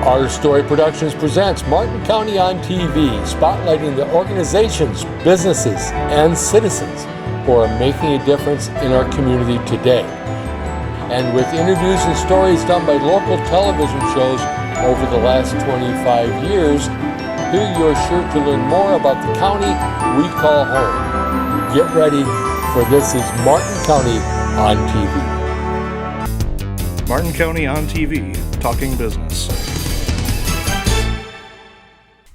Our Story Productions presents Martin County on TV, spotlighting the organizations, businesses, and citizens who are making a difference in our community today. And with interviews and stories done by local television shows over the last 25 years, here you're sure to learn more about the county we call home. Get ready, for this is Martin County on TV. Martin County on TV, talking business.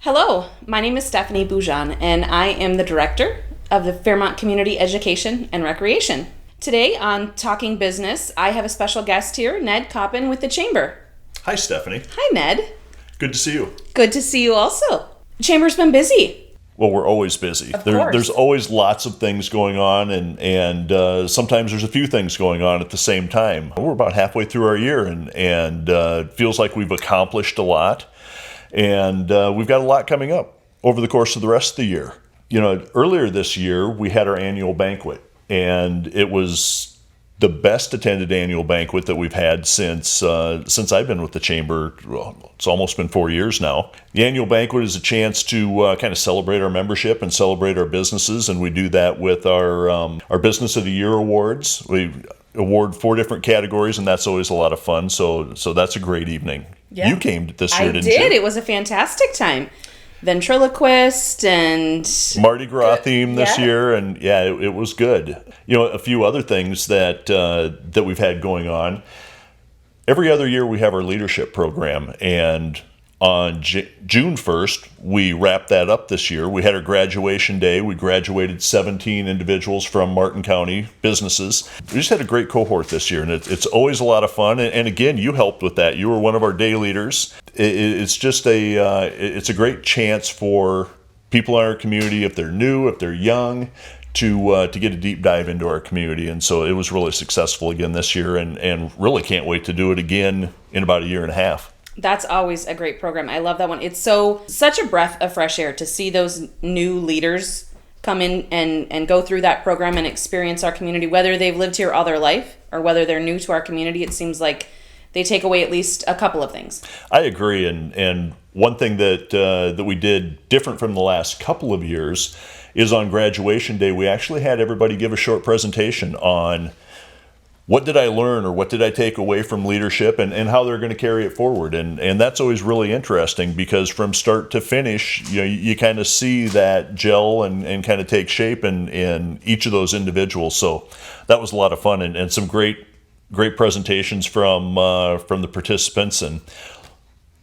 Hello, my name is Stephanie Busiahn, and I am the director of the Fairmont Community Education and Recreation. Today on Talking Business, I have a special guest here, Ned Koppen with the Chamber. Hi, Stephanie. Hi, Ned. Good to see you. Good to see you also. The Chamber's been busy. Well, we're always busy. Of course. There's always lots of things going on, and sometimes there's a few things going on at the same time. We're about halfway through our year, and it feels like we've accomplished a lot, and we've got a lot coming up over the course of the rest of the year. You know, earlier this year, we had our annual banquet, and it was the best attended annual banquet that we've had since I've been with the Chamber. Well, it's almost been 4 years now. The annual banquet is a chance to kind of celebrate our membership and celebrate our businesses, and we do that with our Business of the Year awards. We award 4 different categories, and that's always a lot of fun. So that's a great evening. Yeah. You came this year, didn't you? I did. It was a fantastic time. Ventriloquist and Mardi Gras theme this year, and it was good. You know, a few other things that we've had going on. Every other year we have our leadership program, and on June 1st we wrapped that up this year. We had our graduation day. We graduated 17 individuals from Martin County businesses. We just had a great cohort this year, and it's always a lot of fun. And again, you helped with that. You were one of our day leaders. It's just it's a great chance for people in our community, if they're new, if they're young, to get a deep dive into our community. And so it was really successful again this year, and really can't wait to do it again in about a year and a half. That's always a great program. I love that one. It's such a breath of fresh air to see those new leaders come in and go through that program and experience our community, whether they've lived here all their life or whether they're new to our community. It seems like they take away at least a couple of things. I agree. And one thing that we did different from the last couple of years is on graduation day, we actually had everybody give a short presentation on what did I learn or what did I take away from leadership, and how they're going to carry it forward. And that's always really interesting, because from start to finish, you know, you kind of see that gel and kind of take shape in each of those individuals. So that was a lot of fun, and some great presentations from the participants, and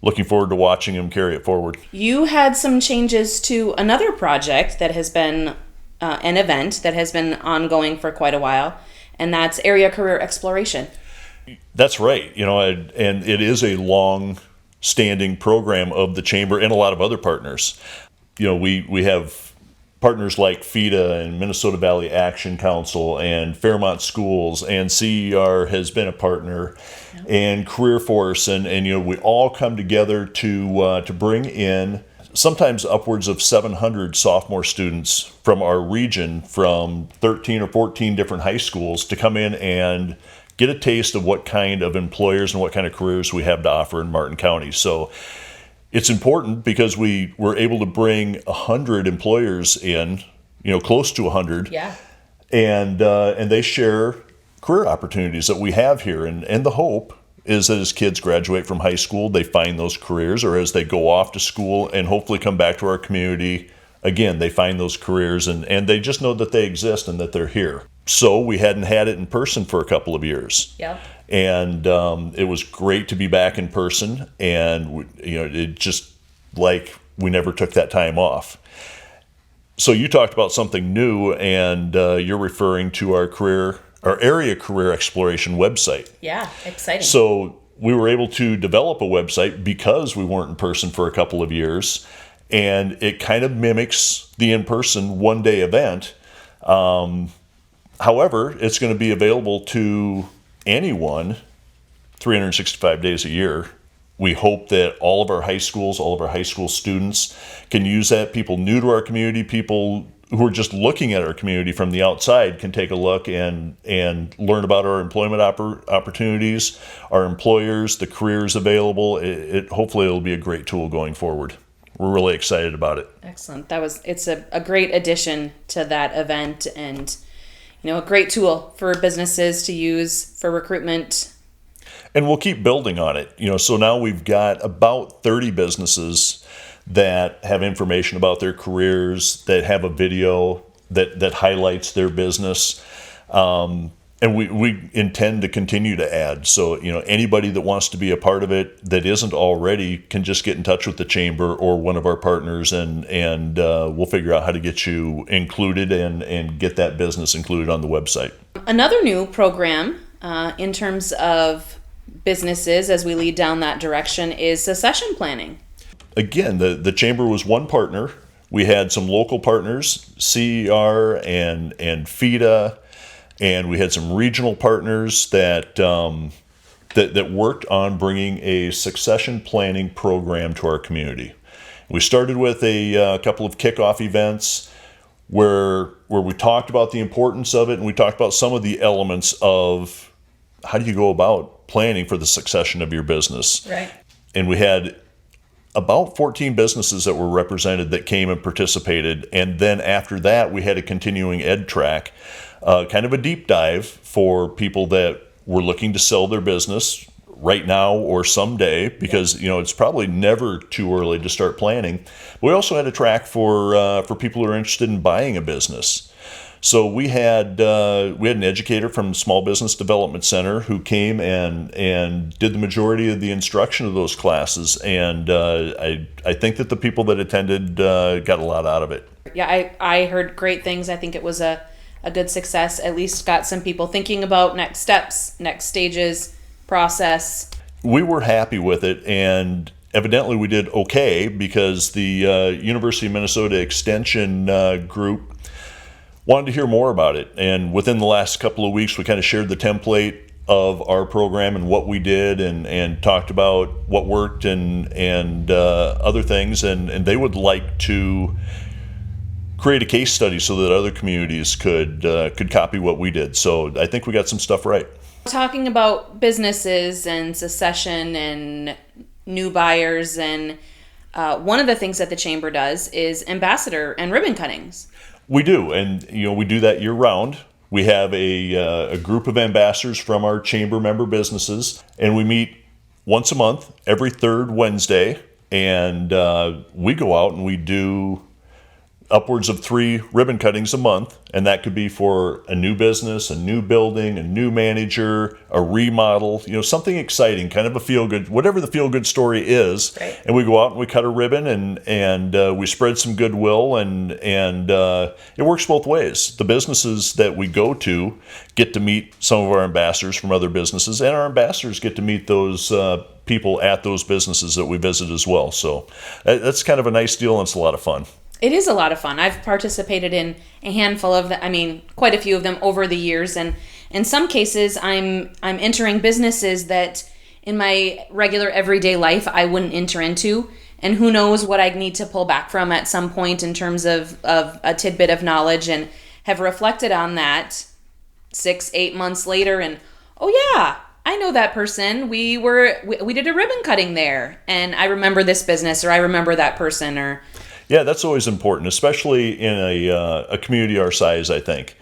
looking forward to watching them carry it forward. You had some changes to another project that has been an event that has been ongoing for quite a while, and that's Area Career Exploration. That's right. You know, and it is a long-standing program of the Chamber and a lot of other partners. You know, we have partners like FEDA and Minnesota Valley Action Council and Fairmont Schools, and CER has been a partner, and Career Force, and you know, we all come together to bring in sometimes upwards of 700 sophomore students from our region, from 13 or 14 different high schools, to come in and get a taste of what kind of employers and what kind of careers we have to offer in Martin County. So it's important because we were able to bring 100 employers in, you know, close to 100. Yeah. And they share career opportunities that we have here. And the hope is that as kids graduate from high school, they find those careers, or as they go off to school and hopefully come back to our community, again, they find those careers, and they just know that they exist and that they're here. So we hadn't had it in person for a couple of years. Yeah. And it was great to be back in person, and you know, it just like we never took that time off. So you talked about something new, and you're referring to our Area Career Exploration website. Yeah, exciting. So we were able to develop a website because we weren't in person for a couple of years, and it kind of mimics the in-person one-day event. However, it's going to be available to anyone 365 days a year We hope that all of our high school students can use that. People new to our community, people who are just looking at our community from the outside can take a look and learn about our employment opportunities, our employers, the careers available. Hopefully it'll be a great tool going forward. We're really excited about it. Excellent. It's a great addition to that event, and a great tool for businesses to use for recruitment. And we'll keep building on it. So now we've got about 30 businesses that have information about their careers, that have a video that highlights their business. And we intend to continue to add. So, anybody that wants to be a part of it that isn't already can just get in touch with the chamber or one of our partners, and we'll figure out how to get you included and get that business included on the website. Another new program in terms of businesses as we lead down that direction is succession planning. Again, the chamber was one partner. We had some local partners, CER and FIDA, and we had some regional partners that worked on bringing a succession planning program to our community. We started with a couple of kickoff events where we talked about the importance of it, and we talked about some of the elements of how do you go about planning for the succession of your business. Right. And we had about 14 businesses that were represented that came and participated. And then after that, we had a continuing ed track, kind of a deep dive for people that were looking to sell their business right now or someday, because it's probably never too early to start planning. We also had a track for people who are interested in buying a business. So we had an educator from Small Business Development Center who came and did the majority of the instruction of those classes, and I think that the people that attended got a lot out of it. Yeah, I heard great things. I think it was a good success. At least got some people thinking about next steps, next stages, process. We were happy with it, and evidently we did okay because the University of Minnesota Extension group wanted to hear more about it. And within the last couple of weeks, we kind of shared the template of our program and what we did, and talked about what worked and other things. And they would like to create a case study so that other communities could copy what we did. So I think we got some stuff right. Talking about businesses and succession and new buyers, and one of the things that the chamber does is ambassador and ribbon cuttings. We do, and we do that year round. We have a group of ambassadors from our chamber member businesses, and we meet once a month, every third Wednesday, and we go out and we do upwards of 3 ribbon cuttings a month, and that could be for a new business, a new building, a new manager, a remodel, something exciting, kind of a feel-good, whatever the feel-good story is. Right. And we go out and we cut a ribbon, and we spread some goodwill, and it works both ways. The businesses that we go to get to meet some of our ambassadors from other businesses, and our ambassadors get to meet those people at those businesses that we visit as well. So that's kind of a nice deal, and it's a lot of fun. It is a lot of fun. I've participated in a handful of them, quite a few of them over the years, and in some cases I'm entering businesses that in my regular everyday life I wouldn't enter into, and who knows what I need to pull back from at some point in terms of a tidbit of knowledge, and have reflected on that 6-8 months later, and oh yeah, I know that person. We did a ribbon cutting there, and I remember this business, or I remember that person, or yeah, that's always important, especially in a community our size, I think.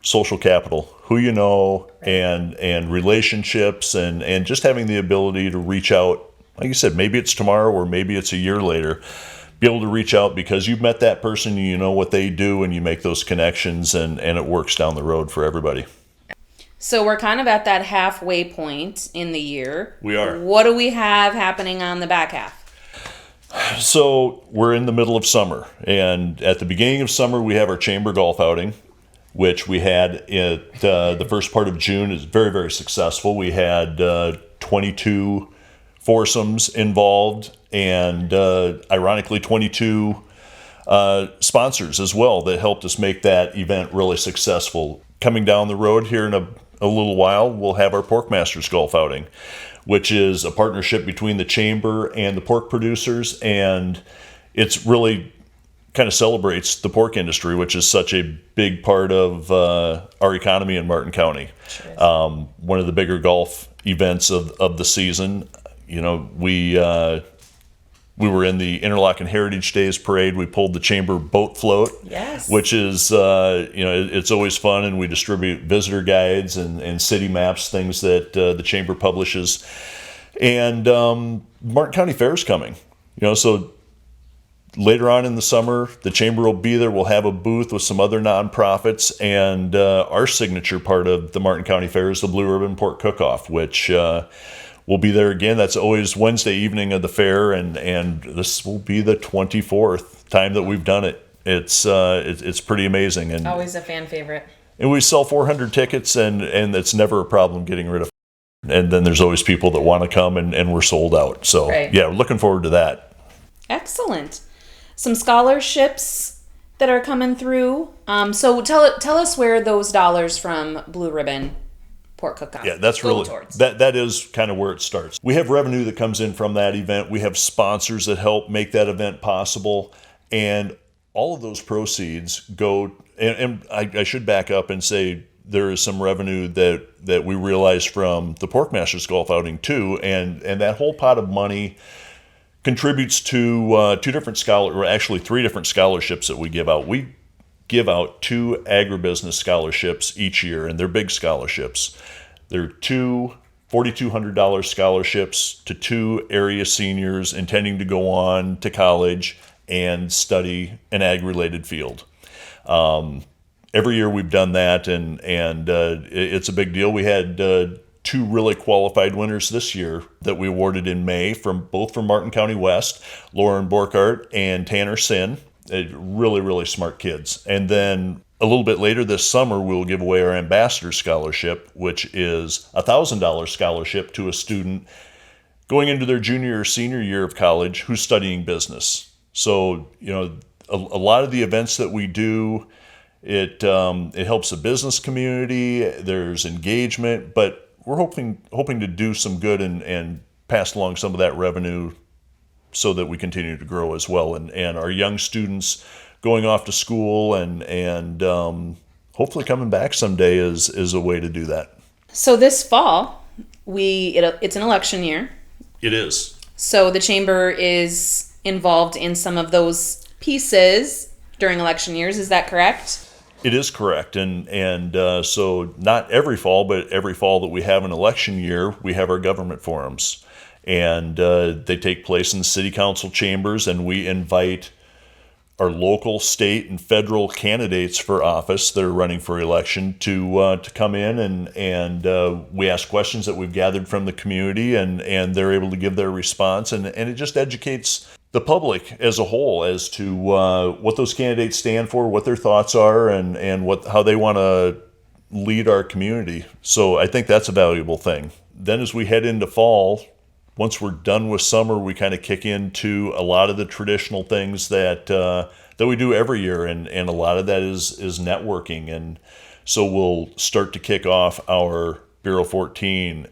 Social capital, who you know, and relationships, and just having the ability to reach out. Like you said, maybe it's tomorrow or maybe it's a year later. Be able to reach out because you've met that person, you know what they do, and you make those connections, and it works down the road for everybody. So we're kind of at that halfway point in the year. We are. What do we have happening on the back half? So we're in the middle of summer, and at the beginning of summer we have our chamber golf outing, which we had at the first part of June. Is very, very successful. We had 22 foursomes involved, and ironically 22 sponsors as well that helped us make that event really successful. Coming down the road here in a little while, we'll have our Porkmasters golf outing. which is a partnership between the chamber and the pork producers, and it's really kind of celebrates the pork industry, which is such a big part of our economy in Martin County. Sure. One of the bigger golf events of the season. You know, we were in the Interlochen Heritage Days parade. We pulled the chamber boat float, yes, which is it's always fun, and we distribute visitor guides and city maps, things that the chamber publishes. And Martin County Fair is coming. So later on in the summer, the chamber will be there. We'll have a booth with some other nonprofits, and our signature part of the Martin County Fair is the Blue Ribbon Pork Cook-Off, which we'll be there again. That's always Wednesday evening of the fair, and this will be the 24th time that we've done it. It's pretty amazing, and always a fan favorite. And we sell 400 tickets, and it's never a problem getting rid of. And then there's always people that want to come, and we're sold out. So right. Yeah, we're looking forward to that. Excellent. Some scholarships that are coming through. So tell us where those dollars from Blue Ribbon Pork Cook-Off that's go really towards. that is kind of where it starts. We have revenue that comes in from that event. We have sponsors that help make that event possible, and all of those proceeds go. And I should back up and say there is some revenue that we realize from the Pork Masters Golf outing too, and that whole pot of money contributes to three different scholarships that we give out. We give out 2 agribusiness scholarships each year, and they're big scholarships. They're 2 $4,200 scholarships to 2 area seniors intending to go on to college and study an ag-related field. Every year we've done that, and it's a big deal. We had 2 really qualified winners this year that we awarded in May both from Martin County West, Lauren Borkart and Tanner Sin. Really, really smart kids. And then a little bit later this summer, we'll give away our Ambassador Scholarship, which is a $1,000 scholarship to a student going into their junior or senior year of college who's studying business. So, a lot of the events that we do, it helps the business community. There's engagement, but we're hoping to do some good and pass along some of that revenue so that we continue to grow as well, and our young students going off to school and hopefully coming back someday is a way to do that. So this fall, it's an election year. It is. So the chamber is involved in some of those pieces during election years. Is that correct? It is correct, and so not every fall, but every fall that we have an election year, we have our government forums. And they take place in the city council chambers, and we invite our local, state, and federal candidates for office that are running for election to come in, and we ask questions that we've gathered from the community, and they're able to give their response, and it just educates the public as a whole as to what those candidates stand for, what their thoughts are, and how they want to lead our community. So I think that's a valuable thing. Then as we head into fall, once we're done with summer, we kind of kick into a lot of the traditional things that we do every year, and a lot of that is networking. And so we'll start to kick off our Bureau 14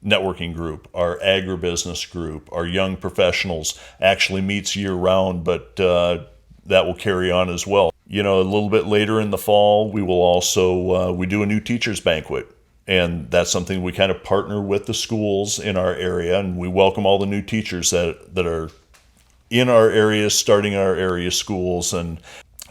networking group, our agribusiness group, our young professionals actually meets year round, but that will carry on as well. A little bit later in the fall, we will also we do a new teachers banquet. And that's something we kind of partner with the schools in our area, and we welcome all the new teachers that are in our area, starting our area schools, and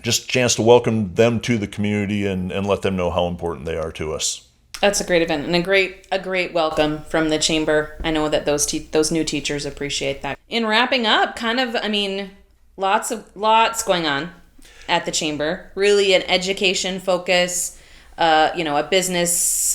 just a chance to welcome them to the community and let them know how important they are to us. That's a great event and a great welcome from the chamber. I know that those new teachers appreciate that. In wrapping up, lots going on at the chamber. Really an education focus, a business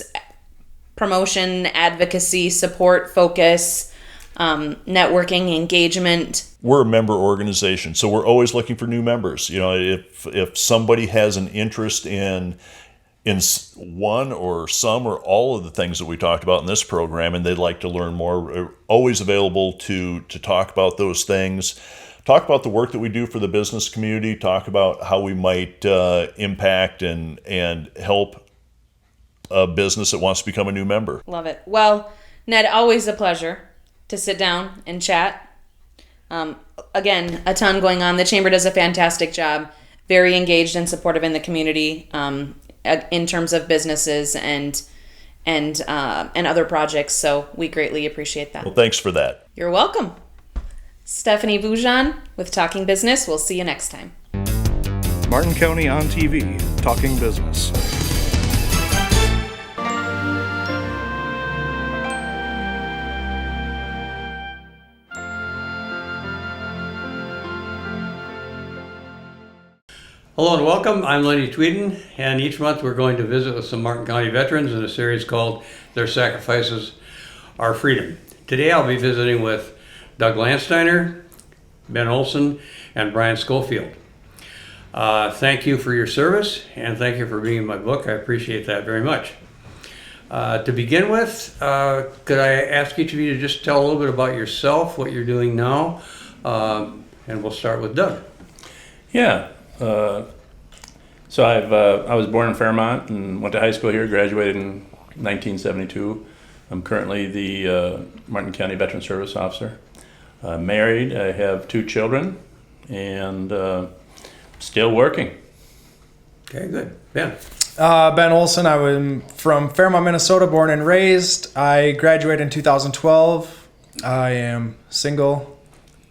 promotion, advocacy, support focus, networking, engagement. We're a member organization, so we're always looking for new members. If somebody has an interest in one or some or all of the things that we talked about in this program and they'd like to learn more, we're always available to talk about those things, talk about the work that we do for the business community, talk about how we might impact and help a business that wants to become a new member. Love it. Well, Ned, always a pleasure to sit down and chat. Again, a ton going on. The Chamber does a fantastic job, very engaged and supportive in the community in terms of businesses and other projects. So we greatly appreciate that. Well, thanks for that. You're welcome. Stephanie Busiahn with Talking Business. We'll see you next time. Martin County on TV, Talking Business. Hello and welcome. I'm Lenny Tvedten, and each month we're going to visit with some Martin County veterans in a series called Their Sacrifices, Our Freedom. Today I'll be visiting with Doug Landsteiner, Ben Olson, and Brian Schofield. Thank you for your service, and thank you for being in my book. I appreciate that very much. To begin with, could I ask each of you to just tell a little bit about yourself, what you're doing now, and we'll start with Doug. Yeah. So I was born in Fairmont and went to high school here, graduated in 1972. I'm currently the Martin County Veteran Service Officer. Married, I have 2 children, and still working. Okay, good. Ben. Ben Olson. I'm from Fairmont, Minnesota, born and raised. I graduated in 2012. I am single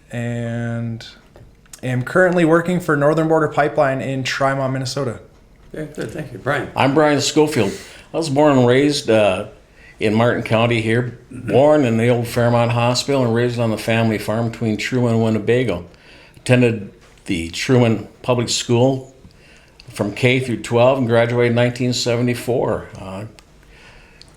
and am currently working for Northern Border Pipeline in Trimont, Minnesota. Okay, good. Thank you. Brian. I'm Brian Schofield. I was born and raised in Martin County here, born in the old Fairmont Hospital and raised on the family farm between Truman and Winnebago. Attended the Truman Public School from K through 12 and graduated in 1974.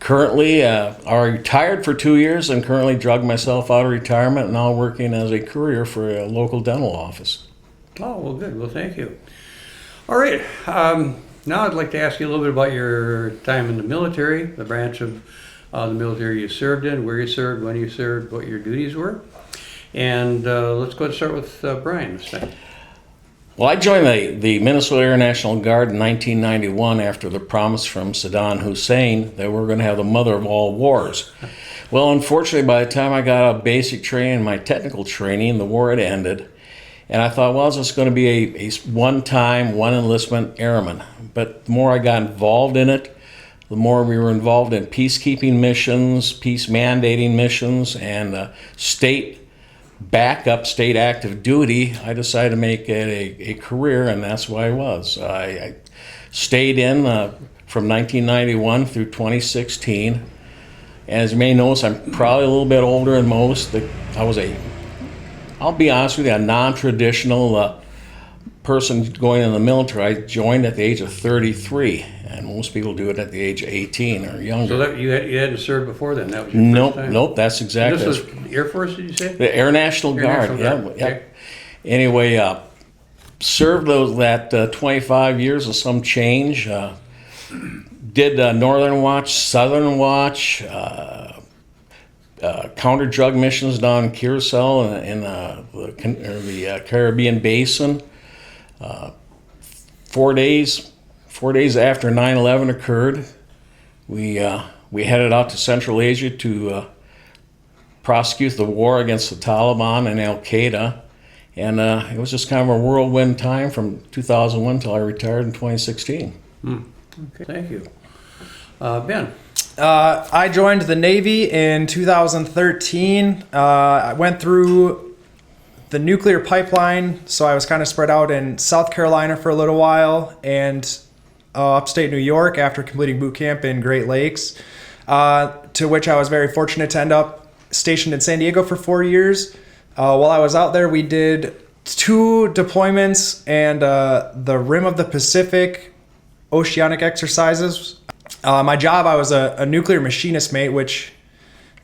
Currently, I retired for 2 years and currently drugged myself out of retirement and now working as a courier for a local dental office. Oh, well, good. Well, thank you. All right. Now I'd like to ask you a little bit about your time in the military, the branch of the military you served in, where you served, when you served, what your duties were. And let's go ahead and start with Brian this time. Well, I joined the Minnesota Air National Guard in 1991 after the promise from Saddam Hussein that we're going to have the mother of all wars. Well, unfortunately, by the time I got out of basic training, my technical training, the war had ended. And I thought, well, it's just going to be a one-time, one enlistment airman. But the more I got involved in it, the more we were involved in peacekeeping missions, peace mandating missions, and state backup, state active duty, I decided to make it a career, and that's what I was. I stayed in from 1991 through 2016. And as you may notice, I'm probably a little bit older than most. I'll be honest with you, a non-traditional person going in the military. I joined at the age of 33, and most people do it at the age of 18 or younger. So that you hadn't served before then? That was your first time? Nope, that's exactly. And this was Air Force, did you say? The Air National Guard, yeah. Okay. Anyway, served that 25 years of some change. Did Northern Watch, Southern Watch, counter drug missions down in Curacao in the Caribbean Basin. 4 days after 9/11 occurred, we headed out to Central Asia to prosecute the war against the Taliban and Al Qaeda, and it was just kind of a whirlwind time from 2001 until I retired in 2016. Okay, thank you. Ben. I joined the Navy in 2013. I went through the nuclear pipeline, so I was kind of spread out in South Carolina for a little while and upstate New York after completing boot camp in Great Lakes, to which I was very fortunate to end up stationed in San Diego for 4 years. While I was out there, we did 2 deployments and the Rim of the Pacific oceanic exercises. My job, I was a nuclear machinist mate, which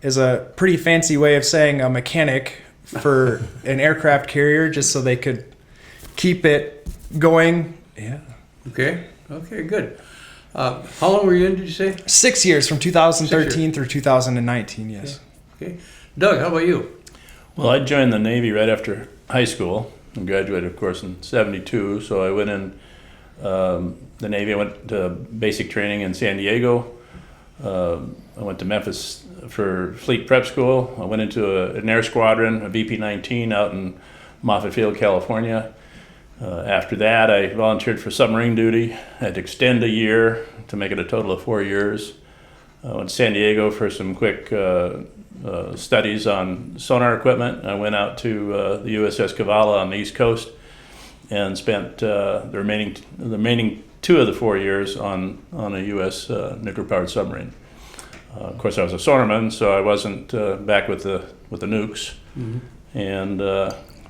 is a pretty fancy way of saying a mechanic for an aircraft carrier, just so they could keep it going. Yeah. Okay, good. How long were you in, did you say? 6 years, from 2013 through 2019, yes. Okay. Doug, how about you? Well, I joined the Navy right after high school and graduated, of course, in 72. So I went in the Navy. I went to basic training in San Diego, I went to Memphis for fleet prep school. I went into an air squadron, a BP-19 out in Moffett Field, California. After that, I volunteered for submarine duty. I had to extend a year to make it a total of 4 years. I went to San Diego for some quick studies on sonar equipment. I went out to the USS Cavallo on the East Coast and spent the remaining 2 of the 4 years on a U.S. nuclear-powered submarine. Of course, I was a sonarman, so I wasn't back with the nukes, and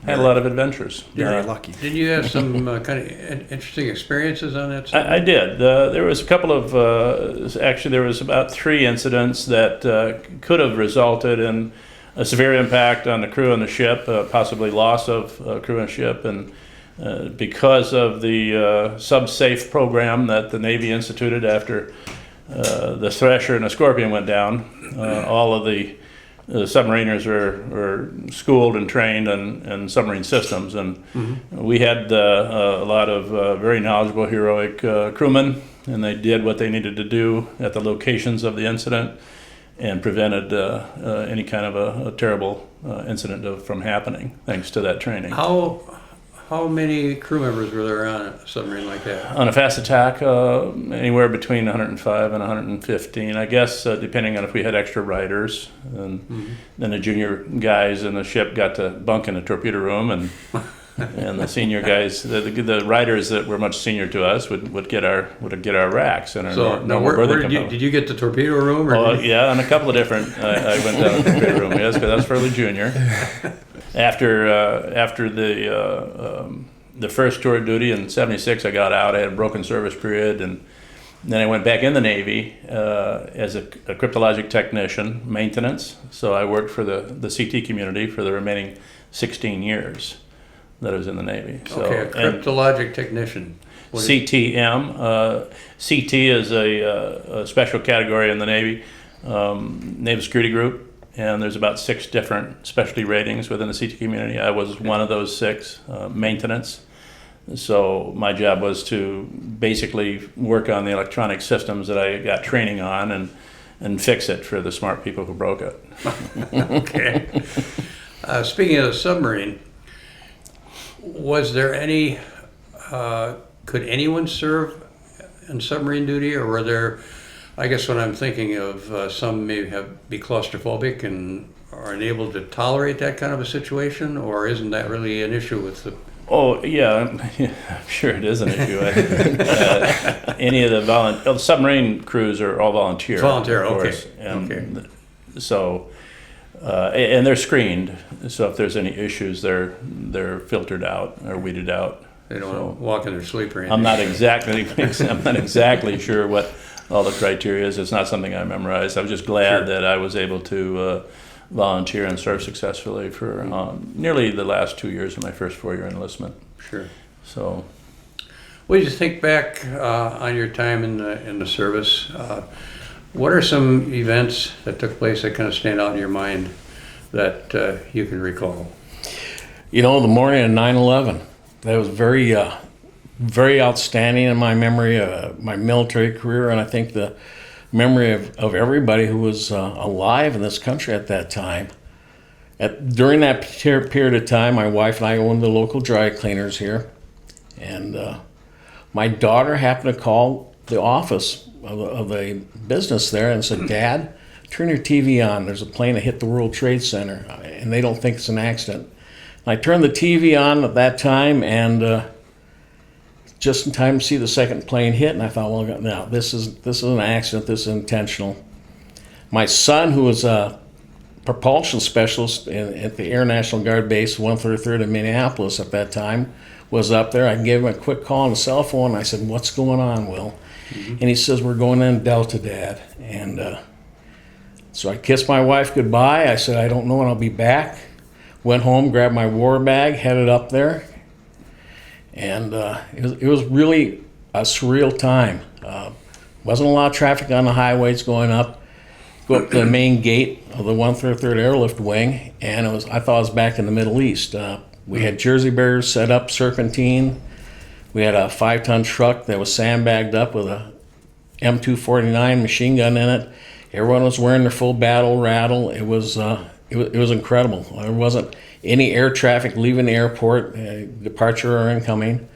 had a lot of adventures. Very lucky. Did you have some kind of interesting experiences on that? I did. There was a couple of, actually there was about 3 incidents that could have resulted in a severe impact on the crew on the ship, possibly loss of crew and ship, and because of the SubSafe program that the Navy instituted after the Thresher and the Scorpion went down, all of the submariners were schooled and trained in submarine systems, and we had a lot of very knowledgeable, heroic crewmen, and they did what they needed to do at the locations of the incident and prevented any kind of a terrible incident from happening, thanks to that training. How many crew members were there on a submarine like that? On a fast attack, anywhere between 105 and 115, I guess, depending on if we had extra riders. And then the junior guys in the ship got to bunk in the torpedo room, and the senior guys, the riders that were much senior to us, would get our racks and our where did you get the torpedo room? Or yeah, on a couple of different. I went down to the torpedo room, yes, because I was fairly junior. After the first tour of duty in '76, I got out. I had a broken service period, and then I went back in the Navy as a cryptologic technician, maintenance. So I worked for the CT community for the remaining 16 years that I was in the Navy. So, okay, a cryptologic technician. CTM. CT is a special category in the Navy, Naval Security Group. And there's about 6 different specialty ratings within the CT community. I was one of those 6, maintenance. So my job was to basically work on the electronic systems that I got training on and fix it for the smart people who broke it. Okay. Speaking of the submarine, was there any, could anyone serve in submarine duty, or were there, I guess what I'm thinking of, some may be claustrophobic and are unable to tolerate that kind of a situation, or isn't that really an issue with the... Oh, yeah, I'm sure it is an issue. Any of the submarine crews are all volunteer. Volunteer, of okay. course. And okay. So, and they're screened, so if there's any issues, they're filtered out or weeded out. They don't walk in their sleep or anything. I'm not exactly sure what all the criteria is. It's not something I memorized. I was just glad that I was able to volunteer and serve successfully for nearly the last 2 years of my first 4-year enlistment. Sure. So, well, you think back on your time in the service. What are some events that took place that kind of stand out in your mind that you can recall? You know, the morning of 9/11. That was very, very outstanding in my memory, my military career, and I think the memory of everybody who was alive in this country at that time. During that period of time, my wife and I owned the local dry cleaners here, and my daughter happened to call the office of the business there and said, "Dad, turn your TV on. There's a plane that hit the World Trade Center, and they don't think it's an accident." I turned the TV on at that time, and just in time to see the second plane hit, and I thought, well, now this is an accident. This is intentional. My son, who was a propulsion specialist at the Air National Guard base, 133rd in Minneapolis at that time, was up there. I gave him a quick call on the cell phone. And I said, "What's going on, Will?" And he says, "We're going in Delta, Dad." And so I kissed my wife goodbye. I said, "I don't know when I'll be back." Went home, grabbed my war bag, headed up there, and it was really a surreal time. Wasn't a lot of traffic on the highways going up. Go up to the main gate of the 133rd Airlift Wing, and I thought I was back in the Middle East. We had Jersey barriers set up, serpentine. We had a 5-ton truck that was sandbagged up with a M249 machine gun in it. Everyone was wearing their full battle rattle. It was incredible. There wasn't any air traffic leaving the airport, departure or incoming.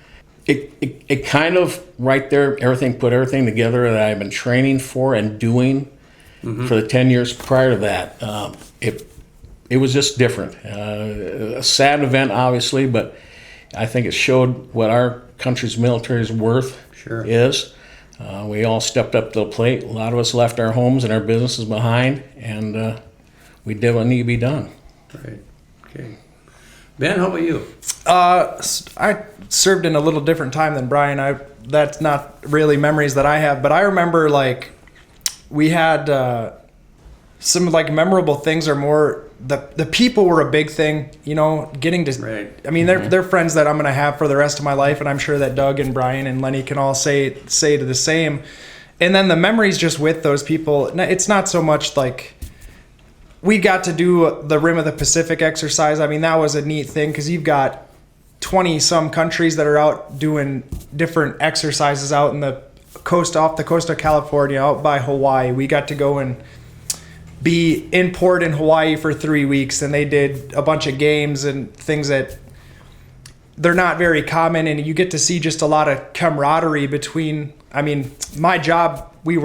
It kind of right there, put everything together that I've been training for and doing for the 10 years prior to that. It was just different. A sad event, obviously, but I think it showed what our country's military's worth is. We all stepped up to the plate. A lot of us left our homes and our businesses behind, and we did what needed to be done. Right. Okay. Ben, how about you? I served in a little different time than Brian. That's not really memories that I have, but I remember like we had some like memorable things are more the people were a big thing, you know, getting to Right. I mean they're friends that I'm going to have for the rest of my life, and I'm sure that Doug and Brian and Lenny can all say to the same. And then the memories just with those people, it's not so much like we got to do the Rim of the Pacific exercise. I mean, that was a neat thing because you've got 20 some countries that are out doing different exercises out in the coast, off the coast of California, out by Hawaii. We got to go and be in port in Hawaii for 3 weeks, and they did a bunch of games and things that they're not very common, and you get to see just a lot of camaraderie between, I mean, my job, we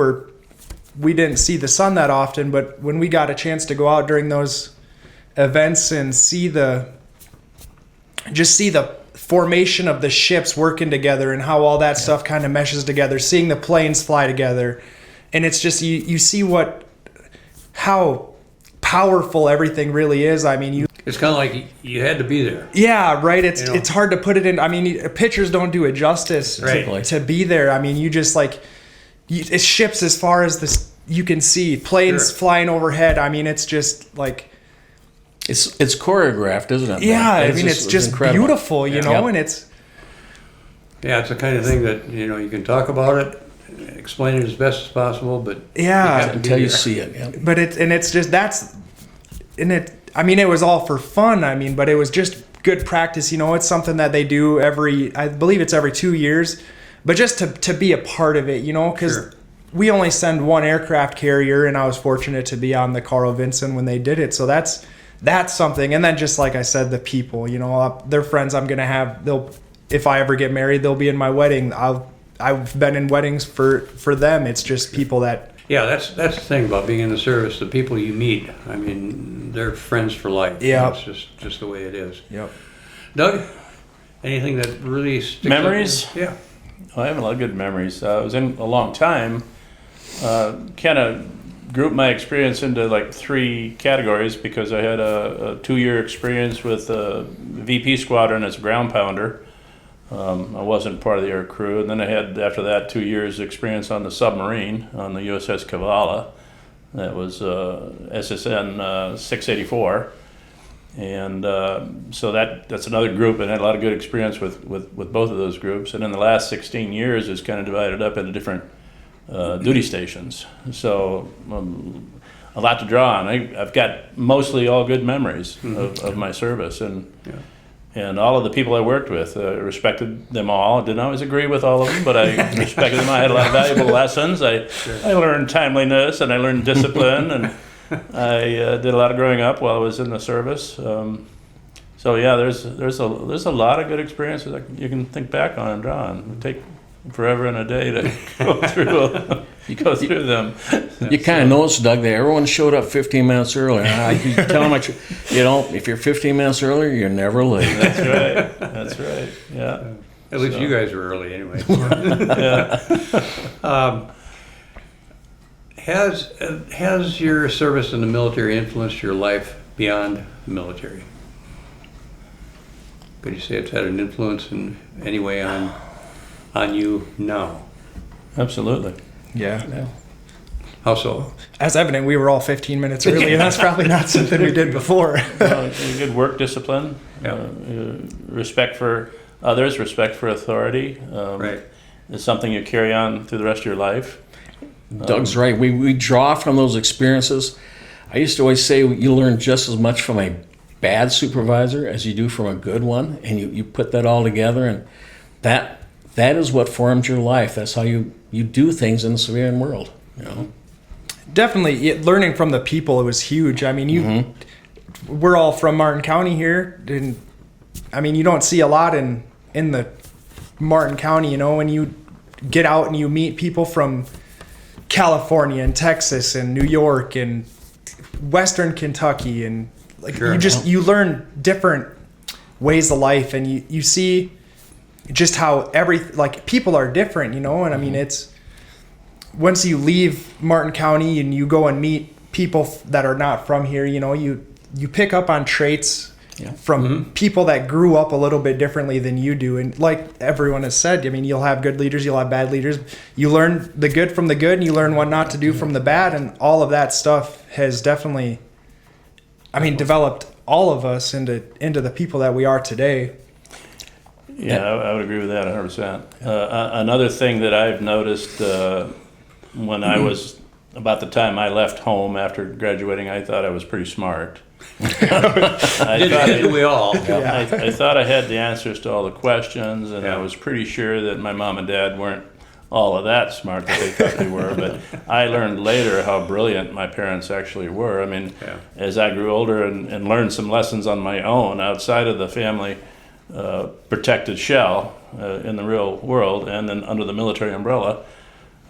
didn't see the sun that often, but when we got a chance to go out during those events and see the formation of the ships working together and how all that stuff kind of meshes together, seeing the planes fly together, and it's just you see how powerful everything really is. I mean, It's kind of like you had to be there. yeah, right. It's hard to put it in. I mean, pictures don't do it justice to be there. I mean, you just like it's ships as far as this you can see, planes flying overhead. I mean, it's just like It's choreographed, isn't it? yeah. I mean, it's just incredible. beautiful, you know, and it's Yeah, it's the kind of thing that, you know, you can talk about it, explain it as best as possible, but yeah. you have to be Until you there. see it. Yeah. But it's just I mean, it was all for fun. I mean, but it was just good practice. You know, it's something that they do I believe it's every 2 years, but just to be a part of it, you know, because we only send one aircraft carrier, and I was fortunate to be on the Carl Vinson when they did it. So that's something. And then just like I said, the people, you know, they're friends I'm going to have. If I ever get married, they'll be in my wedding. I've been in weddings for them. It's just people that. Yeah, that's the thing about being in the service. The people you meet, I mean, they're friends for life. Yeah. It's just the way it is. Yep. Doug, anything that really sticks Memories? out? Yeah. I have a lot of good memories. I was in a long time. Kind of grouped my experience into like 3 categories because I had a 2-year experience with the VP squadron as a ground pounder. I wasn't part of the air crew, and then I had after that 2 years experience on the submarine on the USS Kavala. That was SSN 684, and so that's another group, and I had a lot of good experience with both of those groups. And in the last 16 years, it's kind of divided up into different duty stations. So a lot to draw on. I've got mostly all good memories of my service, and all of the people I worked with, respected them all. I didn't always agree with all of them, but I respected them. I had a lot of valuable lessons. I learned timeliness, and I learned discipline, and I did a lot of growing up while I was in the service. So yeah, there's a lot of good experiences that you can think back on and draw on. It would take forever and a day to go through them. You kind of noticed, Doug, that everyone showed up 15 minutes earlier. You tell them, if you're 15 minutes earlier, you're never late. That's right. Yeah. At least you guys were early anyway. Has your service in the military influenced your life beyond the military? Could you say it's had an influence in any way on you now? Absolutely. Yeah. How so? As evident, we were all 15 minutes early, and that's probably not something we did before. Good work discipline, respect for others, respect for authority. Right. It's something you carry on through the rest of your life. Doug's right. We draw from those experiences. I used to always say you learn just as much from a bad supervisor as you do from a good one, and you put that all together, and that is what forms your life. That's how you you do things in the civilian world, you know. Definitely, learning from the people, it was huge. I mean, we're all from Martin County here, and I mean, you don't see a lot in the Martin County, you know, when you get out and you meet people from California and Texas and New York and Western Kentucky, and like you learn different ways of life, and you see just how people are different, you know. And I mean, it's once you leave Martin County and you go and meet people that are not from here, you know, you pick up on traits from people that grew up a little bit differently than you do. And like everyone has said, I mean, you'll have good leaders, you'll have bad leaders. You learn the good from the good, and you learn what not to do from the bad. And all of that stuff has definitely, I mean, developed all of us into the people that we are today. Yeah, I would agree with that 100%. Another thing that I've noticed when I was about the time I left home after graduating, I thought I was pretty smart. Didn't we all? I thought I had the answers to all the questions, and I was pretty sure that my mom and dad weren't all of that smart that they thought they were. But I learned later how brilliant my parents actually were. I mean, as I grew older and learned some lessons on my own outside of the family protected shell in the real world and then under the military umbrella,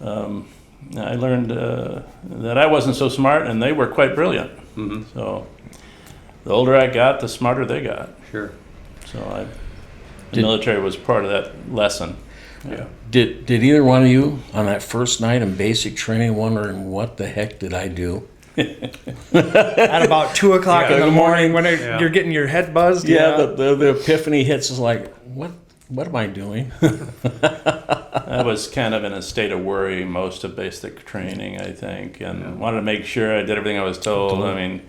I learned that I wasn't so smart and they were quite brilliant. So the older I got, the smarter they got. Sure. So the military was part of that lesson. Yeah. Did either one of you on that first night in basic training wondering what the heck did I do? At about 2 o'clock in the morning when you're getting your head buzzed. The epiphany hits is like, what am I doing? I was kind of in a state of worry most of basic training, I think, and wanted to make sure I did everything I was told. I mean,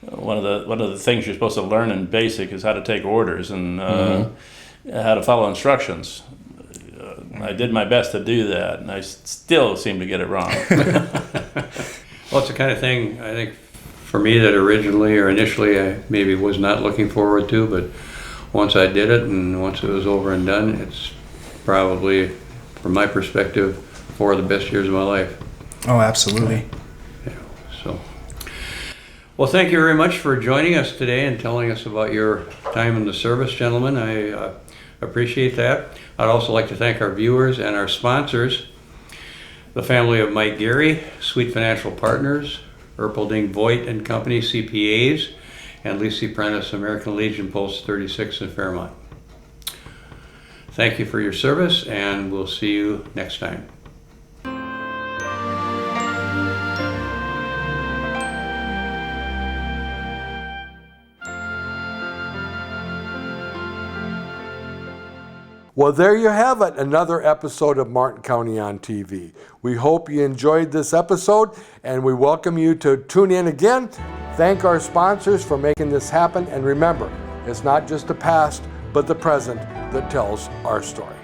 one of the things you're supposed to learn in basic is how to take orders and how to follow instructions. I did my best to do that, and I still seem to get it wrong. Well, it's the kind of thing, I think, for me that originally or initially I maybe was not looking forward to, but once I did it and once it was over and done, it's probably, from my perspective, 4 of the best years of my life. Oh, absolutely. Yeah, so. Well, thank you very much for joining us today and telling us about your time in the service, gentlemen. I appreciate that. I'd also like to thank our viewers and our sponsors, the family of Mike Gary, Sweet Financial Partners, Erpelding Voigt and Company CPAs, and Lisa Prentice, American Legion Post 36 in Fairmont. Thank you for your service, and we'll see you next time. Well, there you have it, another episode of Martin County on TV. We hope you enjoyed this episode, and we welcome you to tune in again. Thank our sponsors for making this happen, and remember, it's not just the past, but the present that tells our story.